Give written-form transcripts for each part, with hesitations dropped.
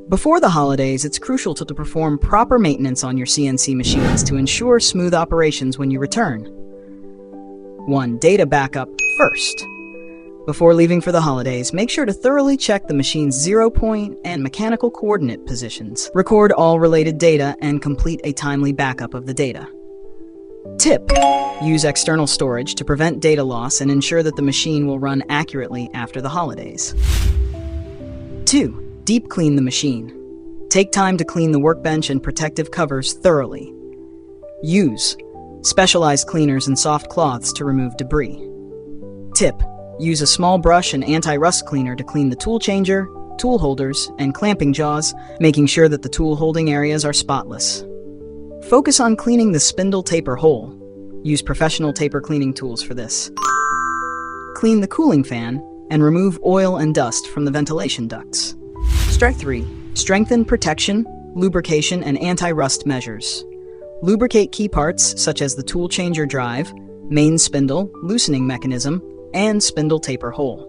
Before the holidays, it's crucial to perform proper maintenance on your CNC machines to ensure smooth operations when you return. 1. Data backup first. Before leaving for the holidays, make sure to thoroughly check the machine's 0-point and mechanical coordinate positions. Record all related data and complete a timely backup of the data. Tip: use external storage to prevent data loss and ensure that the machine will run accurately after the holidays. 2. Deep clean the machine. Take time to clean the workbench and protective covers thoroughly. Use specialized cleaners and soft cloths to remove debris. Tip: use a small brush and anti-rust cleaner to clean the tool changer, tool holders, and clamping jaws, making sure that the tool holding areas are spotless. Focus on cleaning the spindle taper hole. Use professional taper cleaning tools for this. Clean the cooling fan and remove oil and dust from the ventilation ducts. Step 3. Strengthen protection, lubrication, and anti-rust measures. Lubricate key parts such as the tool changer drive, main spindle, loosening mechanism, and spindle taper hole.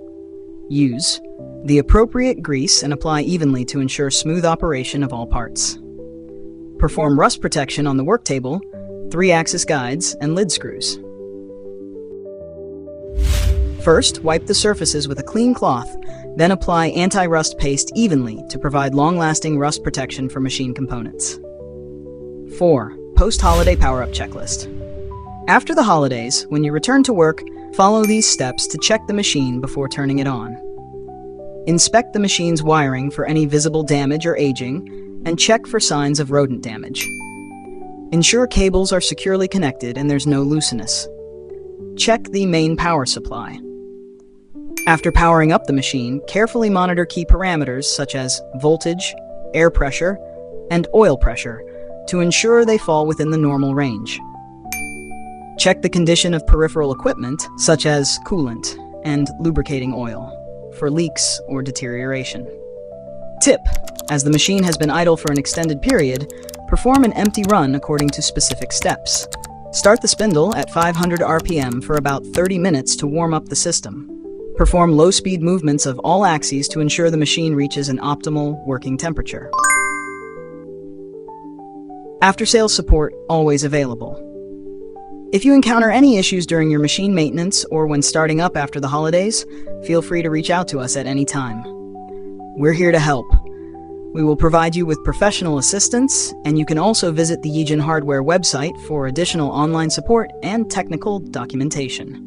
Use the appropriate grease and apply evenly to ensure smooth operation of all parts. Perform rust protection on the work table, 3-axis guides, and lid screws. First, wipe the surfaces with a clean cloth, then apply anti-rust paste evenly to provide long-lasting rust protection for machine components. 4. Post-holiday power-up checklist. After the holidays, when you return to work, follow these steps to check the machine before turning it on. Inspect the machine's wiring for any visible damage or aging, and check for signs of rodent damage. Ensure cables are securely connected and there's no looseness. Check the main power supply. After powering up the machine, carefully monitor key parameters such as voltage, air pressure, and oil pressure to ensure they fall within the normal range. Check the condition of peripheral equipment such as coolant and lubricating oil for leaks or deterioration. Tip: as the machine has been idle for an extended period, perform an empty run according to specific steps. Start the spindle at 500 RPM for about 30 minutes to warm up the system. Perform low-speed movements of all axes to ensure the machine reaches an optimal working temperature. After-sales support always available. If you encounter any issues during your machine maintenance or when starting up after the holidays, feel free to reach out to us at any time. We're here to help. We will provide you with professional assistance, and you can also visit the Yijin Hardware website for additional online support and technical documentation.